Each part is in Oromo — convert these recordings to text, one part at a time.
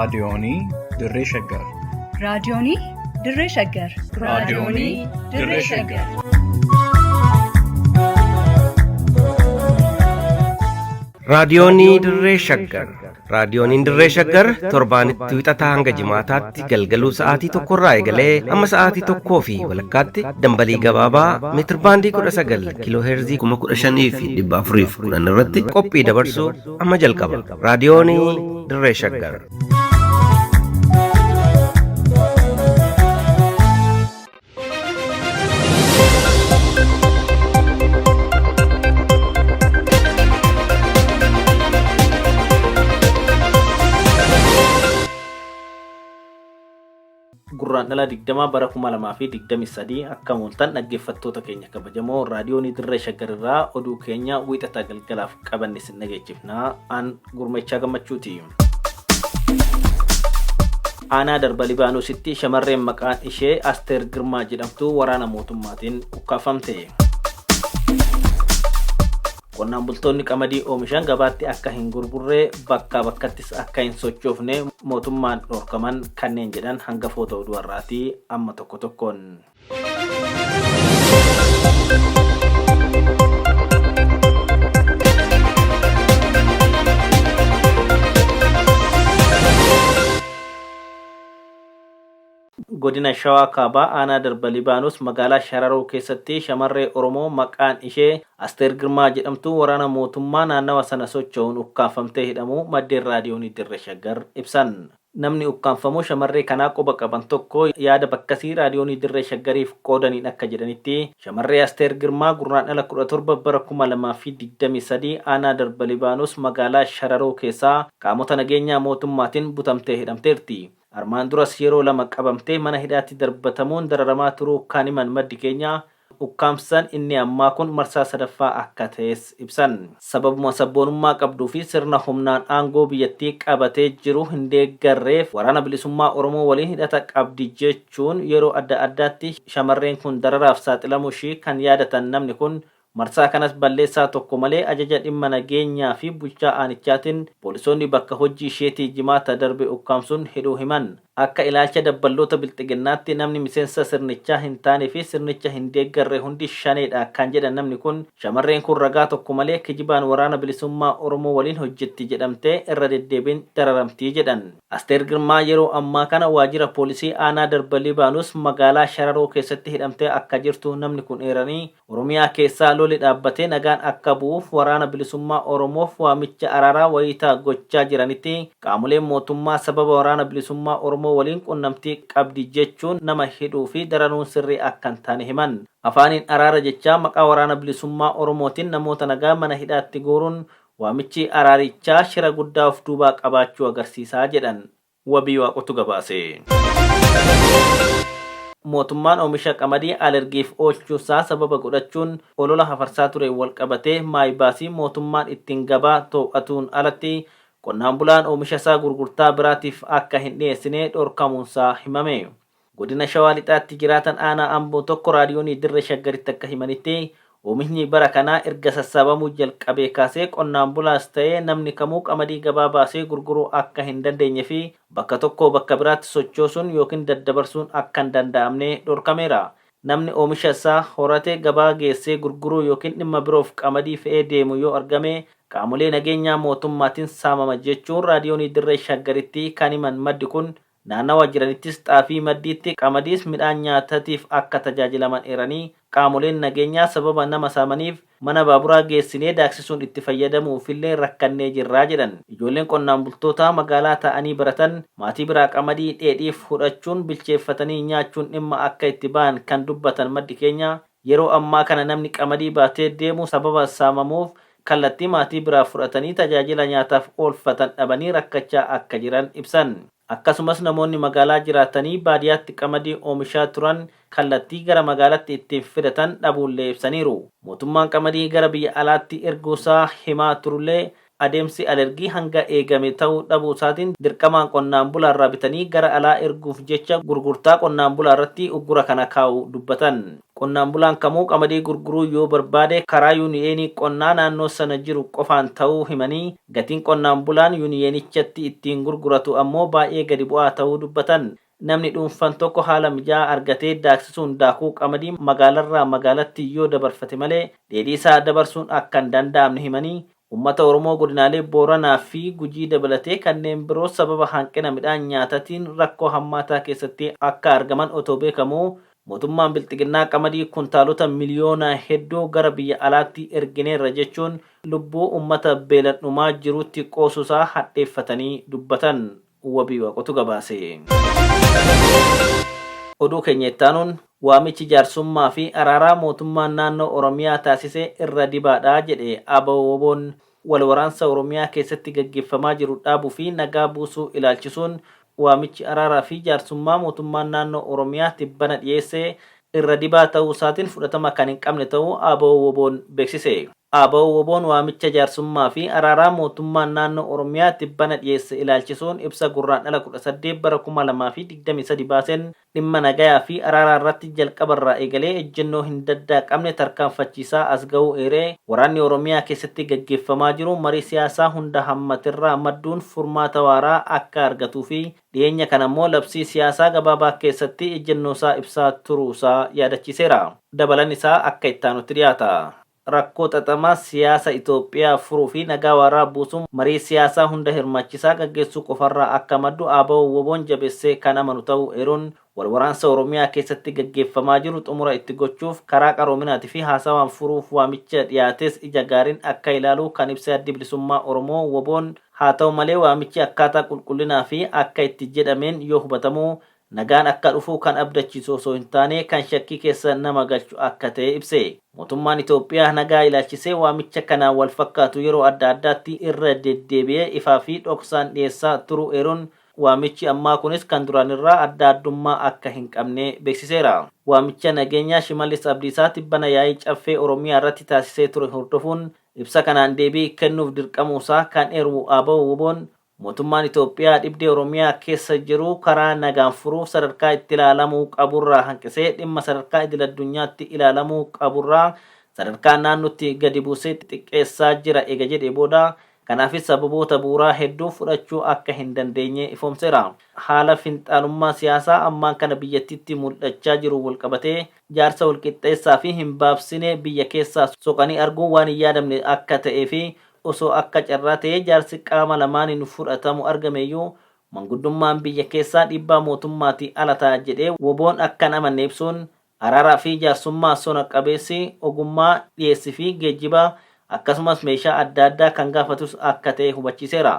raadiyoonii Dirree Shaggar. raadiyoonii Dirree Shaggar. raadiyoonii Dirree Shaggar. Raadiyoonii Dirree Shaggar. Raadiyooniin Dirree Shaggar torbaanitti wixataa hanga jimaataatti galgaluu sa'aatii tokkorraa eegalee amma sa'aatii tokkoo fi walakkaatti dambalii gabaabaa meetirbaandii 19 kiilooheerzii 15,410 irratti qophii dabarsuu amma jalqaba. Raadiyoonii Dirree Shaggar. Gurraan dhala 20 bara 2023 akka mul'atan dhaggeeffattoota keenya kabajamoo raadiyoonii Dirree Shaggar irraa oduu keenya wiixataa galgalaaf qabanne sin dhageechifnaa aan gurmechaa gammachuuti. Aanaa darba Libaanoositti shamarreen maqaan ishee Asteer Girmaa jedhamtu waraana mootummaatiin ukkaafamte. Qonnaan bultoonni qamadii oomishan gabaatti akka hin gurgurree bakkaa bakkattis akka hin sochoofne mootummaan dhorkaman kanneen jedhan hangafoota oduu har'aatii amma tokko tokkoon. Godina Shawaa Kaabaa aanaa darba Libaanos magaalaa Shararoo keessatti shamarree Oromoo maqaan ishee Asteer Girmaa jedhamtu waraana mootummaa naannawa sana socho'uun ukkaanfamtee hidhamuu maddeen raadiyoonii Dirree Shaggar ibsan. Namni ukkaanfamuu shamarree kanaa quba qaban tokko yaada bakkasii raadiyoonii Dirree Shaggariif qoodaniin akka jedhanitti shamarree Asteer Girmaa gurraan dhala 17 bara 2023 aanaa darba Libaanos magaalaa Shararoo keessaa qaamota nageenyaa mootummaatiin butamtee hidhamteerti. Armaan duras yeroo lama qabamtee mana hidhaatti darbatamuun dararamaa turuu kan himan maddi keenya ukkaamsan inni ammaa kun marsaa sadaffaa akka ta'es ibsan. Sababuma sabboonummaa qabduu fi sirna humnaan aangoo biyyattii qabatee jiru hin deeggarreef waraana bilisummaa Oromoo waliin hidhata qabdi jechuun yeroo adda addaatti shamarreen kun dararaaf saaxilamuu ishii kan yaadatan namni kun marsaa kanas balleessaa tokko malee ajaja dhimma nageenyaa fi bulchaa aanichaatiin poolisoonni bakka hojii isheetii jimaata darbe ukkaamsuun hidhuu himan. Akka ilaalcha dabballoota bilxiginnaatti namni miseensa sirnichaa hin taane fi sirnicha hin deeggarre hundi shaneedha kan jedhan namni kun shamarreen kun ragaa tokko malee kijibaan waraana bilisummaa Oromoo waliin hojjetti jedhamtee irra deddeebiin dararamtii jedhan. Asteer Girmaa yeroo ammaa kana waajjira poolisii aanaa darba Libaanoos magaalaa Shararoo keessatti hidhamtee akka jirtu namni kun eeranii Oromiyaa keessaa loli dhaabbatee nagaan akka bu'uuf waraana bilisummaa Oromoof waamicha araaraa wayitaa gochaa jiranitti qaamoleen mootummaa sababa waraana bilisummaa Oromoo waliin qunnamtii qabdi jechuun nama hidhuu fi dararuun sirrii akka hin taane himan. Afaaniin araara jechaa maqaa waraana bilisummaa Oromootiin namoota nagaa mana hidhaatti guuruun waamichi araarichaa shira guddaa of duubaa qabaachuu agarsiisaa jedhan. Wabii Waaqotu gabaase. Mootummaan oomisha qamadii alergiif oolchuusaa sababa godhachuun olola hafarsaa ture wal qabatee maayibaasii mootummaan ittiin gabaa to'atuun alatti qonnaan bulaan oomisha isaa gurgurtaa biraatiif akka hin dhiyeessine dhorkamuunsaa himame. Godina Shawaa Lixaatti jiraatan aanaa Amboo tokko raadiyoonii Dirree Shaggaritti akka himanitti oomishni bara kanaa erga sassaabamuu jalqabee kaasee qonnaan bulaas ta'ee namni kamuu qamadii gabaa baasee gurguruu akka hin dandeenye fi bakka tokkoo bakka biraatti sochoosuun yookiin daddabarsuun akka hin danda'amne dhorkameera. Namni oomisha isaa horatee gabaa geessee gurguruu yookiin dhimma biroof qamadii fe'ee deemu yoo argame qaamolee nageenyaa mootummaatiin saamama jechuun raadiyoonii Dirree Shaggaritti kan himan maddi kun naannawa jiranittis xaafii maddiitti qamadiis midhaan nyaatatiif akka tajaajilaman eeranii qaamoleen nageenyaa sababa nama saamaniif mana baaburaa geessinee daaksisuun itti fayyadamuufillee rakkannee jirraa jedhan. Ijoolleen qonnaan bultootaa magaalaa ta'anii baratan maatii biraa qamadii dheedhiif fudhachuun bilcheeffatanii nyaachuun dhimma akka itti ba'an kan dubbatan maddi keenya yeroo ammaa kana namni qamadii baatee deemu sababa saamamuuf kallattii maatii biraa fudhatanii tajaajila nyaataaf oolfatan dhabanii rakkachaa akka jiran ibsan. Akkasumas namoonni magaalaa jiraatanii baadiyyaatti qamadii oomishaa turan kallattii gara magaalaatti ittiin fidatan dhabuullee ibsaniiru. Mootummaan qamadii gara biyya alaatti erguusaa himaa turullee adeemsi alergii hanga eegame ta'uu dhabuusaatiin dirqamaan qonnaan bulaarraa bitanii gara alaa erguuf jecha gurgurtaa qonnaan bulaa irratti uggura kana kaa'u dubbatan. Qonnaan bulaan kamuu qamadii gurguruu yoo barbaade karaa yuuniyeenii qonnaa naannoo sana jiru qofaan ta'uu himanii gatiin qonnaan bulaan yuuniyeenichatti ittiin gurguratu ammoo baay'ee gadi bu'aa ta'uu dubbatan. Namni dhuunfaan tokko haala mijaa'aa argatee daaksisuun daakuu qamadii magaalarraa magaalatti yoo dabarfate malee dheedhii isaa dabarsuun akka hin danda'amne himanii Uummata Oromoo godinaalee Booranaa fi Gujii dabalatee kanneen biroo sababa hanqina midhaan nyaataatiin rakkoo hammaataa keessatti akka argaman otoo beekamuu mootummaan Bilxiginnaa qamadii kuntaalota miliyoona hedduu gara biyya alaatti ergineerra jechuun lubbuu uummata beeladhumaa jirutti qoosuusaa hadheeffatanii dubbatan. Wabii Waaqotu gabaase. Oduu keenya ittaanuun waamichi jaarsummaa fi araaraa mootummaan naannoo Oromiyaa taasisee irra dibaadhaa jedhe ABO'n wal waraansa Oromiyaa keessatti gaggeeffamaa jiru dhaabuu fi nagaa buusuu ilaalchisuun waamichi araaraa fi jaarsummaa mootummaan naannoo Oromiyaa tibbana dhiyeessee irra dibaa ta'uu isaatiin fudhatama kan hin qabne ta'uu ABO'n beeksise. ABO'n waamicha jaarsummaa fi araaraa mootummaan naannoo Oromiyaa tibbana dhiyeesse ilaalchisuun ibsa gurraandhala 18 bara 2023 baaseen dhimma nagayaa fi araaraa irratti jalqabarraa eegalee ejjennoo hin daddaqamne tarkaanfachiisaa as ga'uu eeree waraanni Oromiyaa keessatti gaggeeffamaa jiru marii siyaasaa hunda hammatirraa madduun furmaata waaraa akka argatuu fi dhiyeenya kana immoo labsii siyaasaa gabaabaa keessatti ejjennoosaa ibsaa turuusaa yaadachiiseera. Dabalan isaa akka ittaanutti dhiyaata. Rakkoo xaxamaa siyaasa Itoophiyaa furuu fi nagaa waaraa buusuun marii siyaasaa hunda hirmaachisaa gaggeessuu qofarraa akka maddu ABO'n jabeessee kan amanu ta'uu eeruun wal waraansa Oromiyaa keessatti gaggeeffamaa jiru xumura itti gochuuf karaa qaroominaatii fi haasawaan furuuf waamicha dhiyaates ija gaariin akka ilaalu kan ibsa Addi Bilisummaa Oromoo ABO'n haa ta'u malee waamichi akkaataa qulqullinaa fi akka itti jedhameen yoo hubatamu nagaan akka dhufu kan abdachiisu osoo hin taane kan shakkii keessa nama galchu akka ta'e ibse. Mootummaan Itoophiyaa nagaa ilaalchisee waamicha kanaan wal fakkaatu yeroo adda addaatti irra deddeebi'ee ifaa fi dhoksaan dhiyeessaa turu eeruun waamichi ammaa kunis kan duraanirraa adda addummaa akka hin qabne beeksiseera. Waamicha nageenyaa Shimallis Abdiisaa tibbana yaa'ii caffee Oromiyaa irratti taasisee ture hordofuun ibsa kanaan deebii kennuuf dirqamuusaa kan eeru ABO'n mootummaan Itoophiyaa dhibdee Oromiyaa keessa jiru karaa nagaan furuuf sadarkaa itti ilaalamuu qaburraa hanqisee dhimma sadarkaa idil-addunyaatti ilaalamuu qaburraa sadarkaa naannootti gadi buusee xiqqeessaa jira eega jedhee booda kanaafis sababoota bu'uuraa hedduu fudhachuu akka hin dandeenye ifoomseera. Haala finxaalummaa siyaasaa ammaan kana biyyattiitti mul'achaa jiru walqabatee jaarsa walqixxeessaa fi hin baabsine biyya keessaa soqanii arguun waan hin yaadamne akka ta'ee fi osoo akka carraa ta'ee jaarsi qaama lamaaniin fudhatamu argameyyuu manguddummaan biyya keessaa dhiibbaa mootummaatii ala ta'a jedhee ABO'n akka hin amanne ibsuun araaraa fi jaarsummaa sona qabeessi ogummaa dhiyeessii fi geejjibaa akkasumas meeshaa adda addaa kan gaafatus akka ta'e hubachiiseera.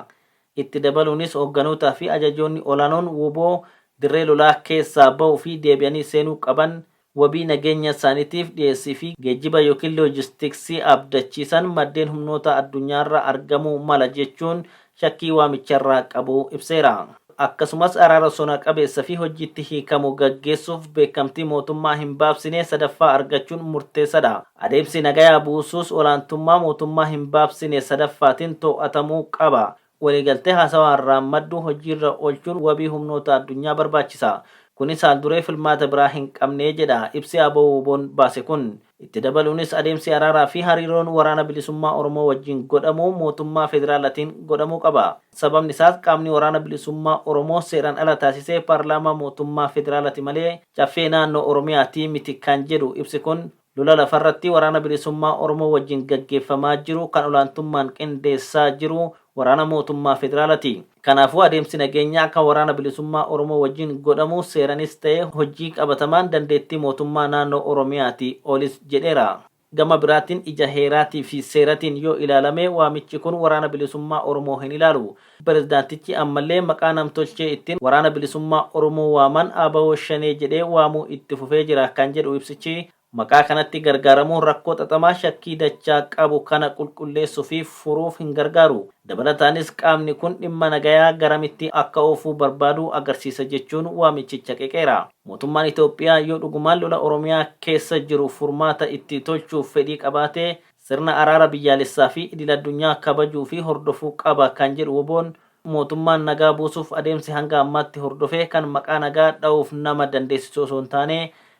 Itti dabaluunis hoogganotaa fi ajajoonni olaanoon ABO dirree lolaa keessaa ba'uu fi deebi'anii seenuu qaban wabii nageenya isaaniitiif dhiyeessii fi geejjiba yookiin loojistiksii abdachiisan maddeen humnoota addunyaarraa argamuu mala jechuun shakkii waamicharraa qabu ibseera. Akkasumas araara sona qabeessa fi hojiitti hiikamu gaggeessuuf beekamtii mootummaa hin baabsine sadaffaa argachuun murteessaadha. Adeemsi nagayaa buusuus olaantummaa mootummaa hin baabsine sadaffaatiin to'atamuu qaba. Waliigaltee haasawaarraa maddu hojiirra oolchuun wabii humnoota addunyaa barbaachisa. Kunis haalduree filmaata biraa hin qabne jedha ibsi ABO'n baase kun. Itti dabaluunis adeemsi araaraa fi hariiroon waraana bilisummaa Oromoo wajjin godhamu mootummaa federaalatiin godhamuu qaba. Sababni isaas qaamni waraana bilisummaa Oromoo seeraan ala taasisee paarlaamaa mootummaa federaalaati malee caffee naannoo Oromiyaati miti kan jedhu ibsi kun lola lafarratti waraana bilisummaa Oromoo wajjin gaggeeffamaa jiru kan olaantummaan qindeessaa jiru waraana mootummaa federaalaati. Kanaafuu adeemsi nageenyaa kan waraana bilisummaa Oromoo wajjin godhamu seeranis ta'ee hojii qabatamaan dandeettii mootummaa naannoo Oromiyaati olis jedheera. Gama biraatiin ija heeraatii fi seeratiin yoo ilaalame waamichi kun waraana bilisummaa Oromoo hin ilaalu. Pirezidaantichi ammallee maqaa namtolchee ittiin waraana bilisummaa Oromoo waaman ABO shanee jedhee waamuu itti fufee jira kan jedhu ibsichi maqaa kanatti gargaaramuun rakkoo xaxamaa shakkii dachaa qabu kana qulqulleessuu fi furuuf hin gargaaru. Dabalataanis qaamni kun dhimma nagayaa garamitti akka oofuu barbaadu agarsiisa jechuun waamichicha qeeqeera. Mootummaan Itoophiyaa yoo dhugumaan lola Oromiyaa keessa jiru furmaata itti tolchuuf fedhii qabaate sirna araara biyyaalessaa fi idil-addunyaa kabajuu fi hordofuu qaba kan jedhu ABO'n mootummaan nagaa buusuuf adeemsi hanga ammaatti hordofee kan maqaa nagaa dha'uuf nama dandeessisu osoo hin taane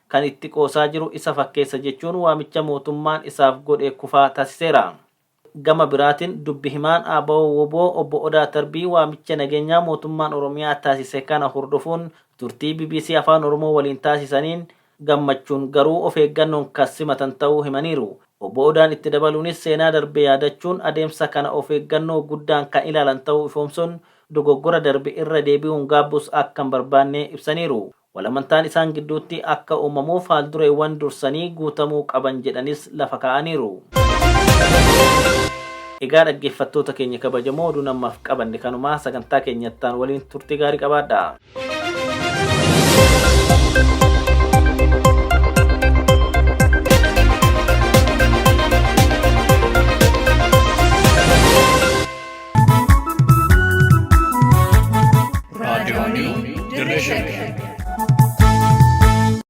kan itti qoosaa jiru isa fakkeessa jechuun waamicha mootummaan isaaf godhe kufaa taasiseera. Gama biraatiin dubbi himaan ABO obbo Odaa Tarbii waamicha nageenyaa mootummaan Oromiyaa taasise kana hordofuun turtii BBC Afaan Oromoo waliin taasisaniin gammachuun garuu of eeggannoon kan simatan ta'uu himaniiru. Obbo Odaan itti dabaluunis seenaa darbe yaadachuun adeemsa kana of eeggannoo guddaan kan ilaalan ta'uu ifoomsuun dogoggora darbe irra deebi'uun gaabbus akka hin barbaanne ibsaniiru. Walamantaan isaan gidduutti akka uumamuuf haaldureewwan dursanii guutamuu qaban jedhanis lafa kaa'aniiru. Egaa dhaggeeffattoota keenya kabajamoo oduu namaaf qabanne kanumaa sagantaa keenyattaan waliin turtii gaarii qabaadha.